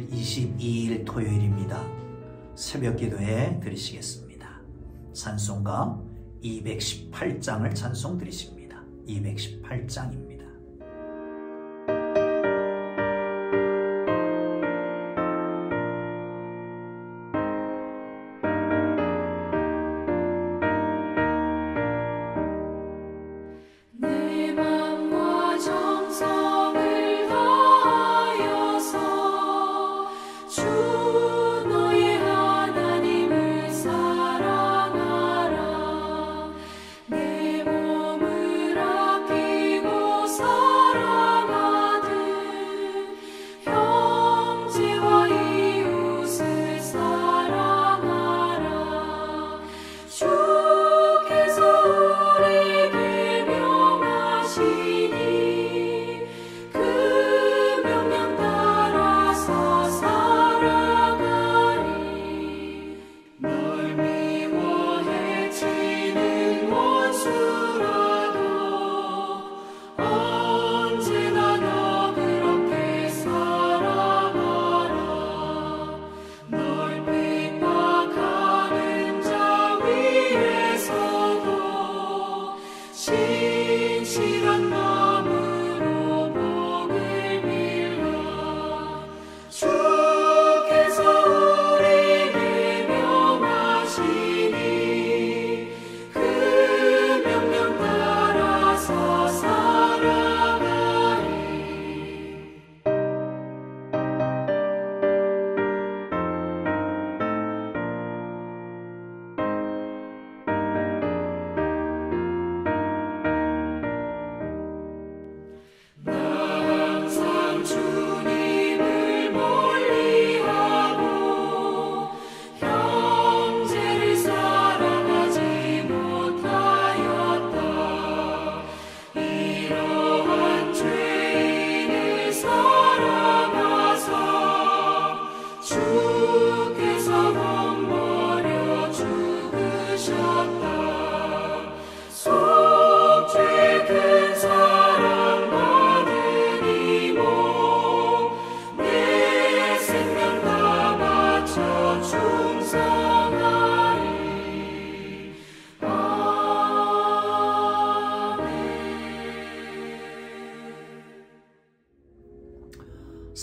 10월 22일 토요일입니다. 새벽 기도에 드리시겠습니다. 찬송가 218장을 찬송 드리십니다. 218장입니다.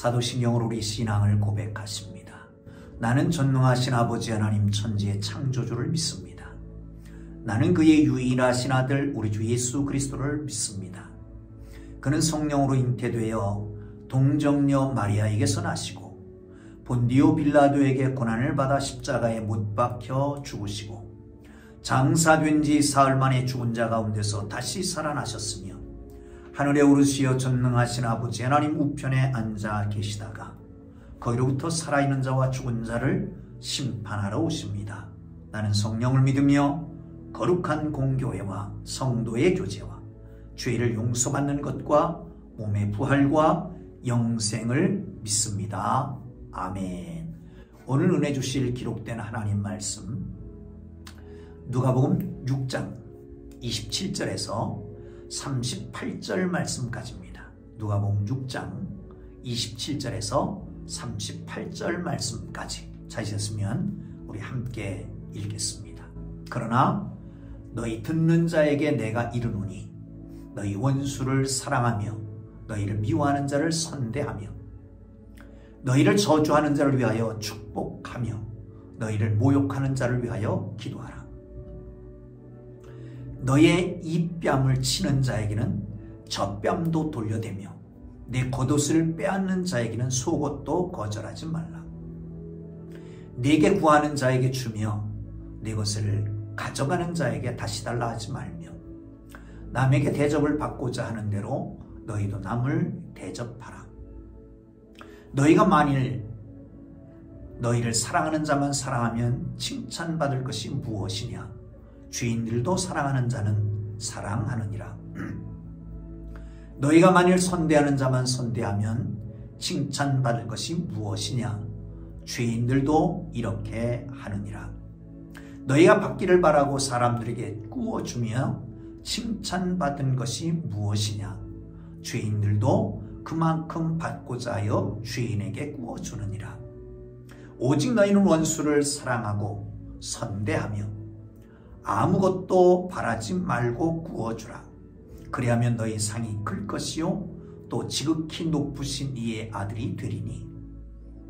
사도신경으로 우리 신앙을 고백하십니다. 나는 전능하신 아버지 하나님 천지의 창조주를 믿습니다. 나는 그의 유일하신 아들 우리 주 예수 그리스도를 믿습니다. 그는 성령으로 잉태되어 동정녀 마리아에게서 나시고 본디오 빌라도에게 고난을 받아 십자가에 못 박혀 죽으시고 장사된 지 사흘 만에 죽은 자 가운데서 다시 살아나셨으며 하늘에 오르시어 전능하신 아버지 하나님 우편에 앉아 계시다가 거기로부터 살아있는 자와 죽은 자를 심판하러 오십니다. 나는 성령을 믿으며 거룩한 공교회와 성도의 교제와 죄를 용서받는 것과 몸의 부활과 영생을 믿습니다. 아멘. 오늘 은혜 주실 기록된 하나님 말씀 누가복음 6장 27절에서 38절 말씀까지입니다. 누가복음 6장 27절에서 38절 말씀까지 찾으셨으면 우리 함께 읽겠습니다. 그러나 너희 듣는 자에게 내가 이르노니 너희 원수를 사랑하며 너희를 미워하는 자를 선대하며 너희를 저주하는 자를 위하여 축복하며 너희를 모욕하는 자를 위하여 기도하라. 너의 이뺨을 치는 자에게는 젖뺨도 돌려대며 내 겉옷을 빼앗는 자에게는 속옷도 거절하지 말라. 네게 구하는 자에게 주며 네 것을 가져가는 자에게 다시 달라 하지 말며 남에게 대접을 받고자 하는 대로 너희도 남을 대접하라. 너희가 만일 너희를 사랑하는 자만 사랑하면 칭찬받을 것이 무엇이냐? 죄인들도 사랑하는 자는 사랑하느니라. 너희가 만일 선대하는 자만 선대하면 칭찬받을 것이 무엇이냐? 죄인들도 이렇게 하느니라. 너희가 받기를 바라고 사람들에게 꾸어주며 칭찬받은 것이 무엇이냐? 죄인들도 그만큼 받고자 하여 죄인에게 구워주느니라. 오직 너희는 원수를 사랑하고 선대하며 아무것도 바라지 말고 구워주라. 그리하면 너희 상이 클 것이요 또 지극히 높으신 이의 아들이 되리니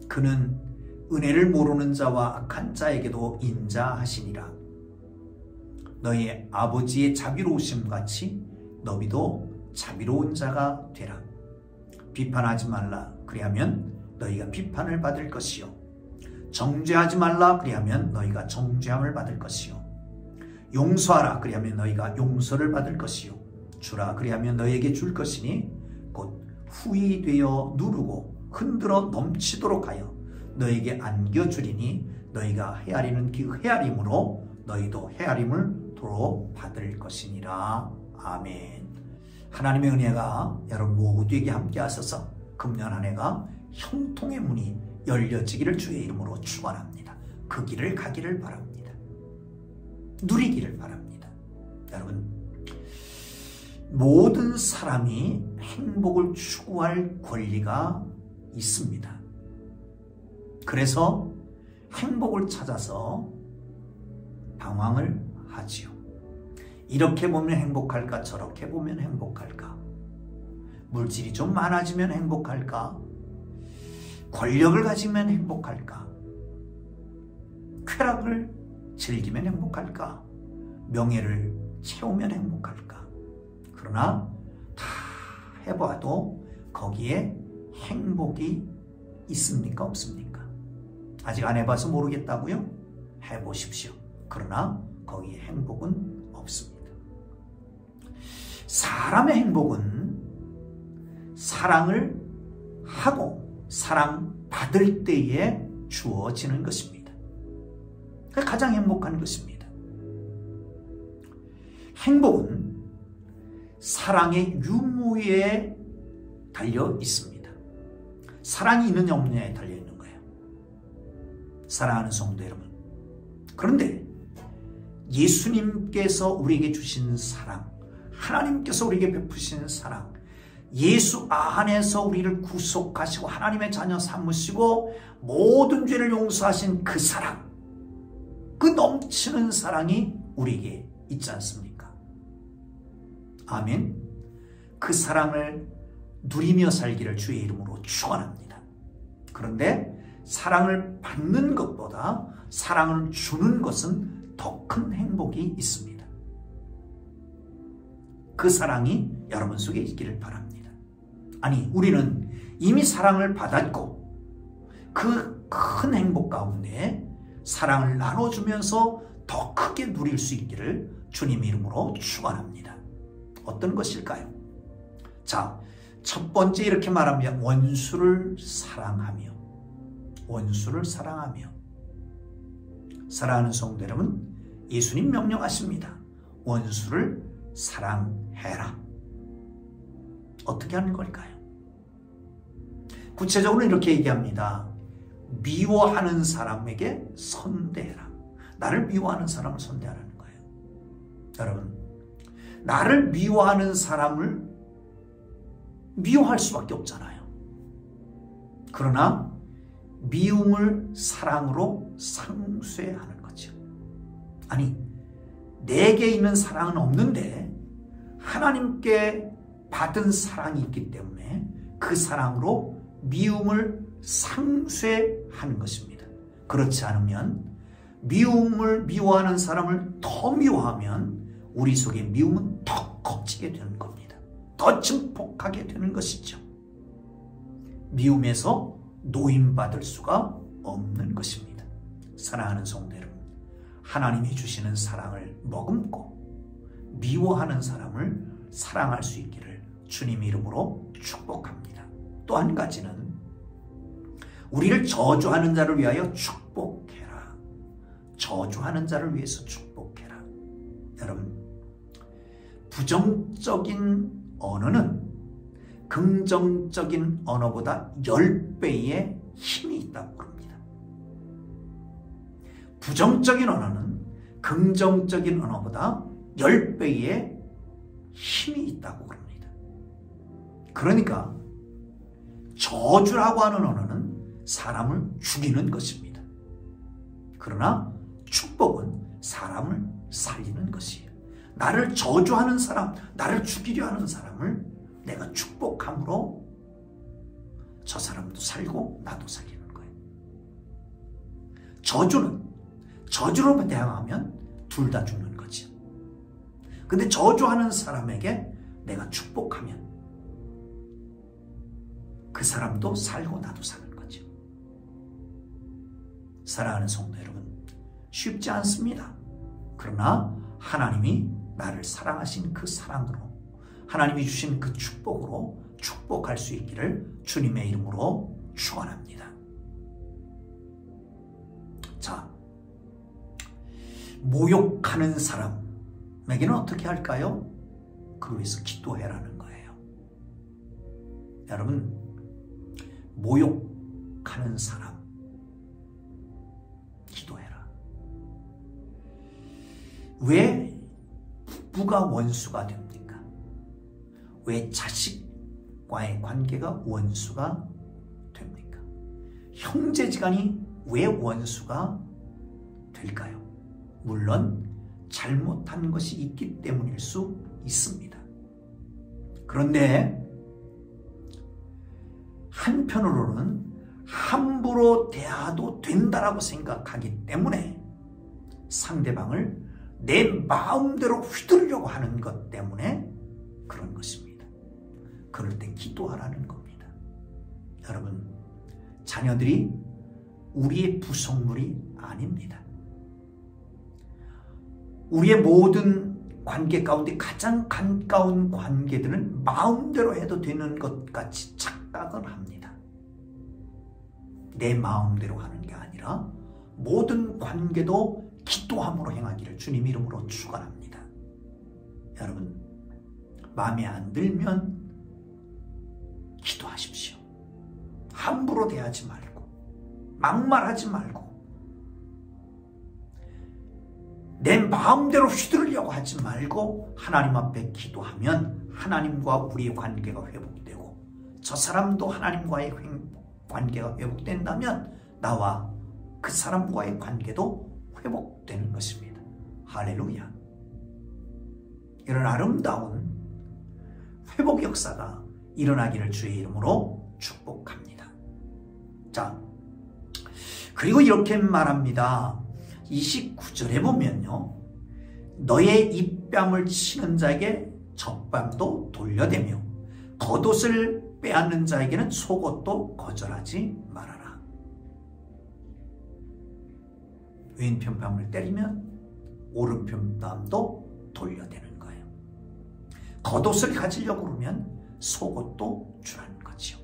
그는 은혜를 모르는 자와 악한 자에게도 인자하시니라. 너희 아버지의 자비로우심 같이 너희도 자비로운 자가 되라. 비판하지 말라. 그리하면 너희가 비판을 받을 것이요 정죄하지 말라. 그리하면 너희가 정죄함을 받을 것이요 용서하라. 그리하면 너희가 용서를 받을 것이요 주라. 그리하면 너희에게 줄 것이니 곧 후히 되어 누르고 흔들어 넘치도록 하여 너희에게 안겨주리니 너희가 헤아리는 그 헤아림으로 너희도 헤아림을 도로 받을 것이니라. 아멘. 하나님의 은혜가 여러분 모두에게 함께 하셔서 금년 한 해가 형통의 문이 열려지기를 주의 이름으로 축원합니다. 그 길을 가기를 바랍니다. 누리기를 바랍니다. 여러분, 모든 사람이 행복을 추구할 권리가 있습니다. 그래서 행복을 찾아서 방황을 하지요. 이렇게 보면 행복할까? 저렇게 보면 행복할까? 물질이 좀 많아지면 행복할까? 권력을 가지면 행복할까? 쾌락을 즐기면 행복할까? 명예를 채우면 행복할까? 그러나 다 해봐도 거기에 행복이 있습니까? 없습니까? 아직 안 해봐서 모르겠다고요? 해보십시오. 그러나 거기에 행복은 없습니다. 사람의 행복은 사랑을 하고 사랑받을 때에 주어지는 것입니다. 그게 가장 행복한 것입니다. 행복은 사랑의 유무에 달려 있습니다. 사랑이 있느냐 없느냐에 달려 있는 거예요. 사랑하는 성도 여러분, 그런데 예수님께서 우리에게 주신 사랑, 하나님께서 우리에게 베푸신 사랑, 예수 안에서 우리를 구속하시고 하나님의 자녀 삼으시고 모든 죄를 용서하신 그 사랑, 그 넘치는 사랑이 우리에게 있지 않습니까? 아멘. 그 사랑을 누리며 살기를 주의 이름으로 축원합니다. 그런데 사랑을 받는 것보다 사랑을 주는 것은 더 큰 행복이 있습니다. 그 사랑이 여러분 속에 있기를 바랍니다. 아니, 우리는 이미 사랑을 받았고 그 큰 행복 가운데 사랑을 나눠주면서 더 크게 누릴 수 있기를 주님 이름으로 축원합니다. 어떤 것일까요? 자, 첫 번째 이렇게 말합니다. 원수를 사랑하며, 원수를 사랑하며. 사랑하는 성도 여러분, 예수님 명령하십니다. 원수를 사랑해라. 어떻게 하는 걸까요? 구체적으로 이렇게 얘기합니다. 미워하는 사람에게 선대해라. 나를 미워하는 사람을 선대하라는 거예요. 여러분, 나를 미워하는 사람을 미워할 수밖에 없잖아요. 그러나 미움을 사랑으로 상쇄하는 거죠. 아니, 내게 있는 사랑은 없는데 하나님께 받은 사랑이 있기 때문에 그 사랑으로 미움을 상쇄하는 것입니다. 그렇지 않으면 미움을 미워하는 사람을 더 미워하면 우리 속에 미움은 더 커지게 되는 겁니다. 더 증폭하게 되는 것이죠. 미움에서 노임받을 수가 없는 것입니다. 사랑하는 성도 여러분, 하나님이 주시는 사랑을 머금고 미워하는 사람을 사랑할 수 있기를 주님 이름으로 축복합니다. 또 한 가지는 우리를 저주하는 자를 위하여 축복해라. 저주하는 자를 위해서 축복해라. 여러분, 부정적인 언어는 긍정적인 언어보다 10배의 힘이 있다고 합니다. 부정적인 언어는 긍정적인 언어보다 10배의 힘이 있다고 합니다. 그러니까 저주라고 하는 언어는 사람을 죽이는 것입니다. 그러나 축복은 사람을 살리는 것이에요. 나를 저주하는 사람, 나를 죽이려 하는 사람을 내가 축복함으로 저 사람도 살고 나도 살리는 거예요. 저주로 대항하면 둘 다 죽는 거죠. 근데 저주하는 사람에게 내가 축복하면 그 사람도 살고 나도 사는 거죠. 사랑하는 성도 여러분, 쉽지 않습니다. 그러나 하나님이 나를 사랑하신 그 사랑으로, 하나님이 주신 그 축복으로 축복할 수 있기를 주님의 이름으로 축원합니다. 자, 모욕하는 사람에게는 어떻게 할까요? 그를 위해서 기도해라는 거예요. 여러분, 모욕하는 사람 기도해라. 왜 부부가 원수가 됩니까? 왜 자식과의 관계가 원수가 됩니까? 형제지간이 왜 원수가 될까요? 물론 잘못한 것이 있기 때문일 수 있습니다. 그런데 한편으로는 함부로 대해도 된다라고 생각하기 때문에 상대방을 내 마음대로 휘두르려고 하는 것 때문에 그런 것입니다. 그럴 때 기도하라는 겁니다. 여러분, 자녀들이 우리의 부속물이 아닙니다. 우리의 모든 관계 가운데 가장 가까운 관계들은 마음대로 해도 되는 것 같이 착각을 합니다. 내 마음대로 하는 게 아니라 모든 관계도 기도함으로 행하기를 주님 이름으로 축원합니다. 여러분, 마음에 안 들면 기도하십시오. 함부로 대하지 말고, 막말하지 말고, 내 마음대로 휘두르려고 하지 말고 하나님 앞에 기도하면 하나님과 우리의 관계가 회복되고, 저 사람도 하나님과의 관계가 회복된다면 나와 그 사람과의 관계도 회복되는 것입니다. 할렐루야. 이런 아름다운 회복 역사가 일어나기를 주의 이름으로 축복합니다. 자, 그리고 이렇게 말합니다. 29절에 보면요, 너의 입뺨을 치는 자에게 젖밤도 돌려대며 겉옷을 빼앗는 자에게는 속옷도 거절하지 말아라. 왼편 뺨을 때리면 오른편 뺨도 돌려대는 거예요. 겉옷을 가지려고 그러면 속옷도 주라는 거죠.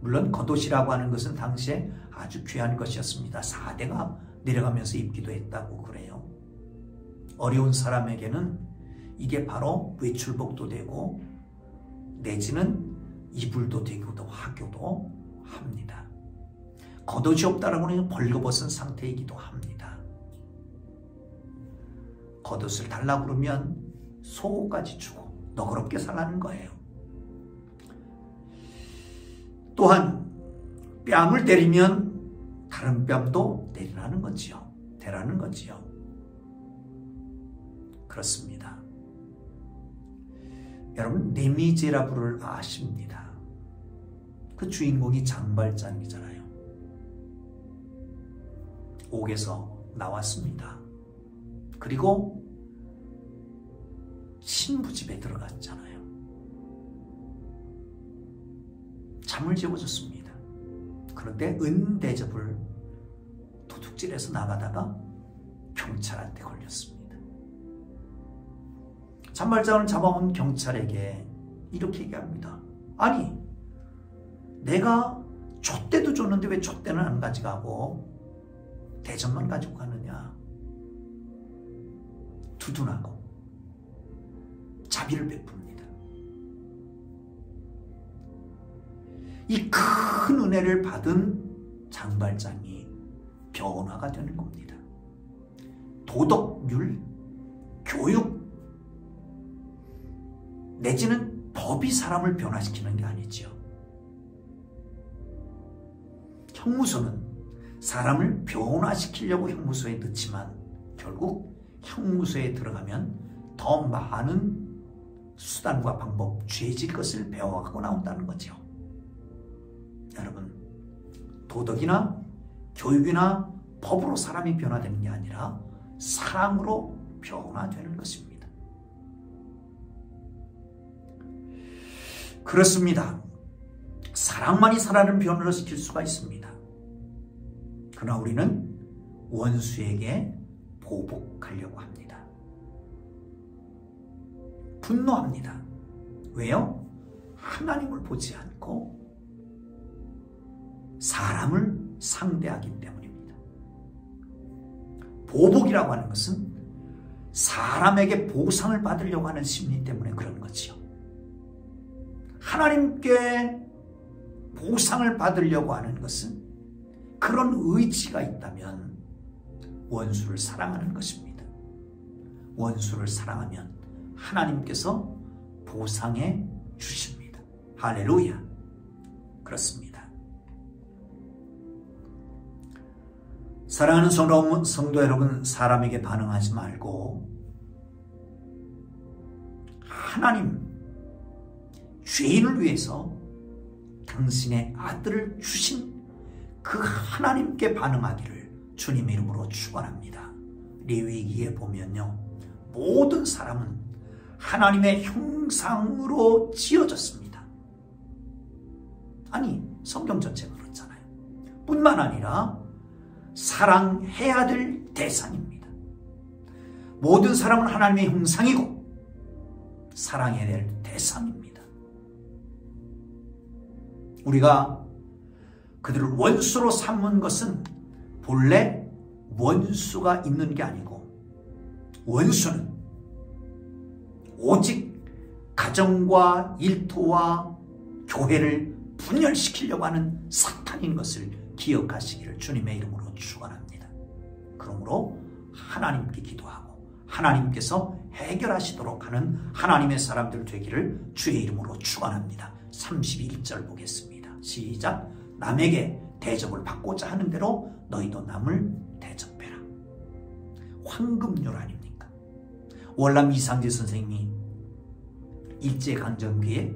물론 겉옷이라고 하는 것은 당시에 아주 귀한 것이었습니다. 4대가 내려가면서 입기도 했다고 그래요. 어려운 사람에게는 이게 바로 외출복도 되고 내지는 이불도 되기도 하기도 합니다. 겉옷이 없다라고 하면 벌거벗은 상태이기도 합니다. 겉옷을 달라고 그러면 속옷까지 주고 너그럽게 살라는 거예요. 또한 뺨을 때리면 다른 뺨도 내리라는 거지요. 대라는 거지요. 그렇습니다. 여러분, 레미제라블을 아십니다. 그 주인공이 장발장이잖아요. 옥에서 나왔습니다. 그리고 신부집에 들어갔잖아요. 잠을 재워줬습니다. 그런데 은대접을 도둑질해서 나가다가 경찰한테 걸렸습니다. 장발장을 잡아온 경찰에게 이렇게 얘기합니다. 아니, 내가 촛대도 줬는데 왜 촛대는 안 가져가고 대접만 가지고 가느냐. 두둔하고 자비를 베풉니다. 이 큰 은혜를 받은 장발장이 변화가 되는 겁니다. 도덕률, 교육, 내지는 법이 사람을 변화시키는 게 아니죠. 형무소는 사람을 변화시키려고 형무소에 넣지만 결국 형무소에 들어가면 더 많은 수단과 방법, 죄질 것을 배워가고 나온다는 거죠. 여러분, 도덕이나 교육이나 법으로 사람이 변화되는 게 아니라 사랑으로 변화되는 것입니다. 그렇습니다. 사랑만이 사람을 변화시킬 수가 있습니다. 그러나 우리는 원수에게 보복하려고 합니다. 분노합니다. 왜요? 하나님을 보지 않고 사람을 상대하기 때문입니다. 보복이라고 하는 것은 사람에게 보상을 받으려고 하는 심리 때문에 그런 거지요. 하나님께 보상을 받으려고 하는 것은 그런 의지가 있다면 원수를 사랑하는 것입니다. 원수를 사랑하면 하나님께서 보상해 주십니다. 할렐루야. 그렇습니다. 사랑하는 성도 여러분, 사람에게 반응하지 말고 하나님, 죄인을 위해서 당신의 아들을 주신 그 하나님께 반응하기를 주님의 이름으로 축원합니다. 레위기에 보면요, 모든 사람은 하나님의 형상으로 지어졌습니다. 아니, 성경 전체가 그렇잖아요. 뿐만 아니라 사랑해야 될 대상입니다. 모든 사람은 하나님의 형상이고 사랑해야 될 대상입니다. 우리가 그들을 원수로 삼은 것은 본래 원수가 있는 게 아니고 원수는 오직 가정과 일터와 교회를 분열시키려고 하는 사탄인 것을 기억하시기를 주님의 이름으로 축원합니다. 그러므로 하나님께 기도하고 하나님께서 해결하시도록 하는 하나님의 사람들 되기를 주의 이름으로 축원합니다. 31절 보겠습니다. 시작. 남에게 대접을 받고자 하는 대로 너희도 남을 대접해라. 황금률 아닙니까? 월남 이상재 선생님이 일제강점기에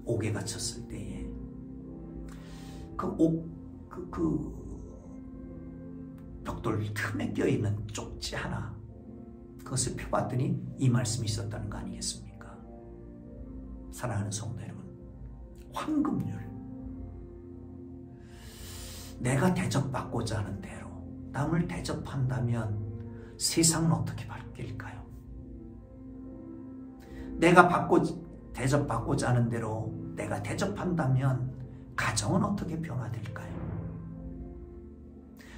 옥에 갇혔을 때에 그 벽돌 틈에 껴있는 쪽지 하나, 그것을 펴봤더니 이 말씀이 있었다는 거 아니겠습니까? 사랑하는 성도 여러분, 황금률, 내가 대접받고자 하는 대로 남을 대접한다면 세상은 어떻게 바뀔까요? 내가 대접받고자 하는 대로 내가 대접한다면 가정은 어떻게 변화될까요?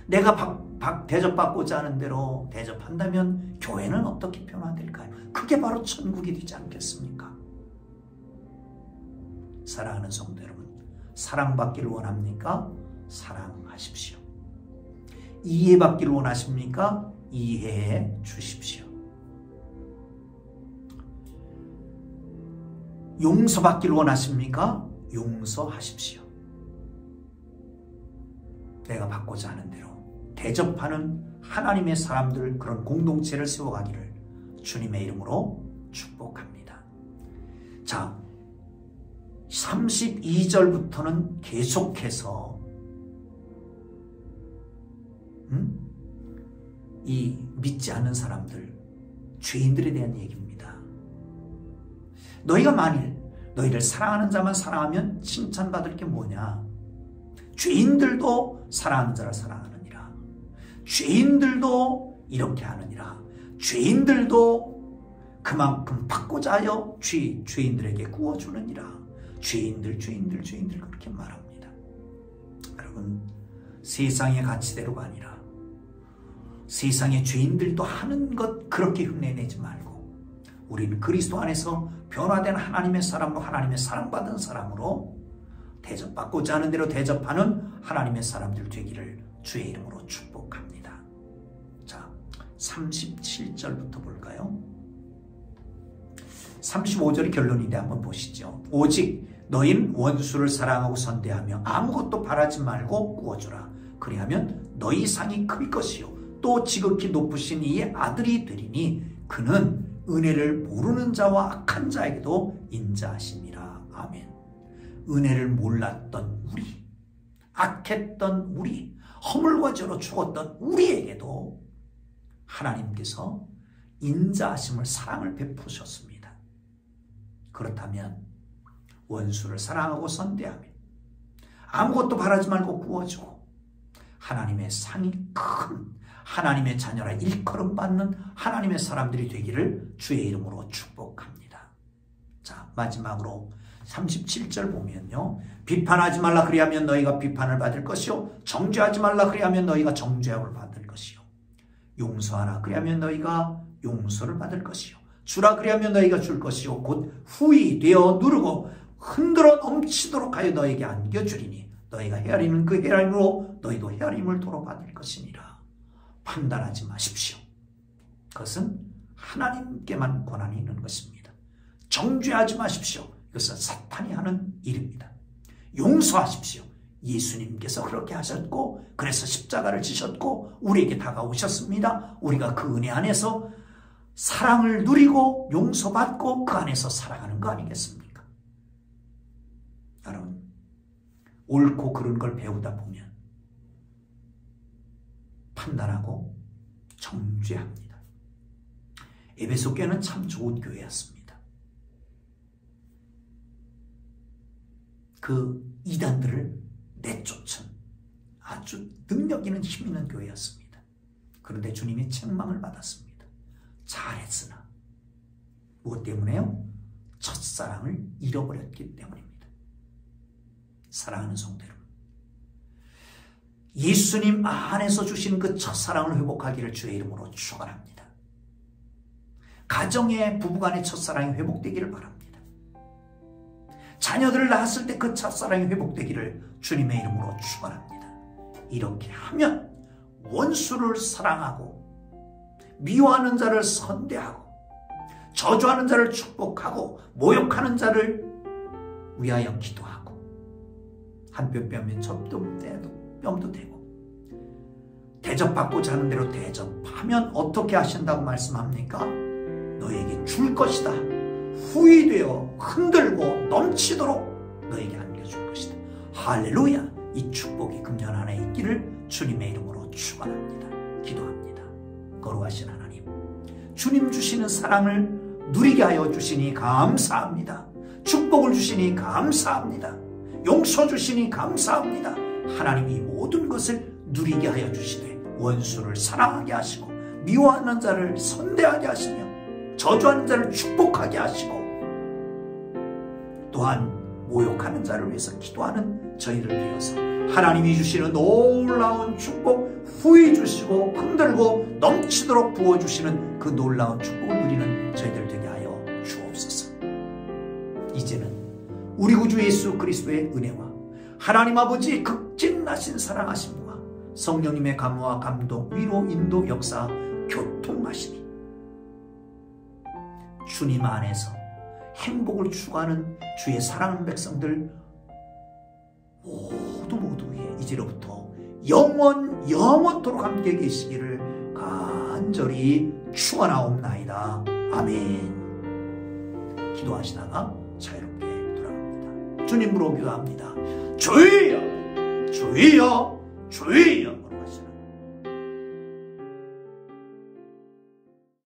내가 대접받고자 하는 대로 대접한다면 교회는 어떻게 변화될까요? 그게 바로 천국이 되지 않겠습니까? 사랑하는 성도 여러분, 사랑받기를 원합니까? 사랑하십시오. 이해받기를 원하십니까? 이해해 주십시오. 용서받기를 원하십니까? 용서하십시오. 내가 받고자 하는 대로 대접하는 하나님의 사람들, 그런 공동체를 세워가기를 주님의 이름으로 축복합니다. 자, 32절부터는 계속해서 이 믿지 않는 사람들, 죄인들에 대한 얘기입니다. 너희가 만일 너희를 사랑하는 자만 사랑하면 칭찬받을 게 뭐냐? 죄인들도 사랑하는 자를 사랑하느니라. 죄인들도 이렇게 하느니라. 죄인들도 그만큼 받고자 하여 죄인들에게 구워주느니라. 죄인들 그렇게 말합니다. 여러분, 세상의 가치대로가 아니라 세상의 죄인들도 하는 것 그렇게 흉내내지 말고 우리는 그리스도 안에서 변화된 하나님의 사람으로, 하나님의 사랑받은 사람으로 대접받고자 하는 대로 대접하는 하나님의 사람들 되기를 주의 이름으로 축복합니다. 자, 37절부터 볼까요? 35절이 결론인데 한번 보시죠. 오직 너희는 원수를 사랑하고 선대하며 아무것도 바라지 말고 구워주라. 그리하면 너희 상이 클 것이요 또 지극히 높으신 이의 아들이 되리니 그는 은혜를 모르는 자와 악한 자에게도 인자하심이라. 아멘. 은혜를 몰랐던 우리, 악했던 우리, 허물과 죄로 죽었던 우리에게도 하나님께서 인자하심을, 사랑을 베푸셨습니다. 그렇다면 원수를 사랑하고 선대하며 아무것도 바라지 말고 구워주고 하나님의 상이 큰 하나님의 자녀라 일컬음 받는 하나님의 사람들이 되기를 주의 이름으로 축복합니다. 자, 마지막으로 37절 보면요. 비판하지 말라 그리하면 너희가 비판을 받을 것이요 정죄하지 말라 그리하면 너희가 정죄함을 받을 것이요 용서하라 그리하면 너희가 용서를 받을 것이요 주라 그리하면 너희가 줄 것이요 곧 후히 되어 누르고 흔들어 넘치도록 하여 너에게 안겨주리니 너희가 헤아리는 그 헤아림으로 너희도 헤아림을 도로 받을 것이니라. 판단하지 마십시오. 그것은 하나님께만 권한이 있는 것입니다. 정죄하지 마십시오. 이것은 사탄이 하는 일입니다. 용서하십시오. 예수님께서 그렇게 하셨고 그래서 십자가를 지셨고 우리에게 다가오셨습니다. 우리가 그 은혜 안에서 사랑을 누리고 용서받고 그 안에서 살아가는 거 아니겠습니까? 여러분, 옳고 그른 걸 배우다 보면 판단하고 정죄합니다. 에베소 교회는 참 좋은 교회였습니다. 그 이단들을 내쫓은 아주 능력 있는 힘 있는 교회였습니다. 그런데 주님이 책망을 받았습니다. 잘했으나 무엇 때문에요? 첫사랑을 잃어버렸기 때문입니다. 사랑하는 성도 여러분, 예수님 안에서 주신 그 첫사랑을 회복하기를 주의 이름으로 축원합니다. 가정의 부부간의 첫사랑이 회복되기를 바랍니다. 자녀들을 낳았을 때 그 첫사랑이 회복되기를 주님의 이름으로 축원합니다. 이렇게 하면 원수를 사랑하고 미워하는 자를 선대하고 저주하는 자를 축복하고 모욕하는 자를 위하여 기도하고 한 뼘 뼈면 뼘도 되고 대접받고자 하는 대로 대접하면 어떻게 하신다고 말씀합니까? 너에게 줄 것이다. 후히 되어 흔들고 넘치도록 너에게 안겨줄 것이다. 할렐루야. 이 축복이 금년 안에 있기를 주님의 이름으로 축원합니다. 기도합니다. 거룩하신 하나님, 주님 주시는 사랑을 누리게 하여 주시니 감사합니다. 축복을 주시니 감사합니다. 용서 주시니 감사합니다. 하나님이 모든 것을 누리게 하여 주시되 원수를 사랑하게 하시고 미워하는 자를 선대하게 하시며 저주하는 자를 축복하게 하시고 또한 모욕하는 자를 위해서 기도하는 저희를 위해서 하나님이 주시는 놀라운 축복 후히 주시고 흔들고 넘치도록 부어주시는 그 놀라운 축복을 누리는 저희들 되게 하여 주옵소서. 이제는 우리 구주 예수 그리스도의 은혜와 하나님 아버지의 극진하신 사랑하심과 성령님의 감화와 감동, 위로, 인도, 역사, 교통하심이 주님 안에서 행복을 추구하는 주의 사랑하는 백성들 모두 위에 이제로부터 영원토록 함께 계시기를 간절히 축원하옵나이다. 아멘. 기도하시다가 자유롭게 돌아갑니다. 주님으로 기도합니다. 주여, 주여, 주여.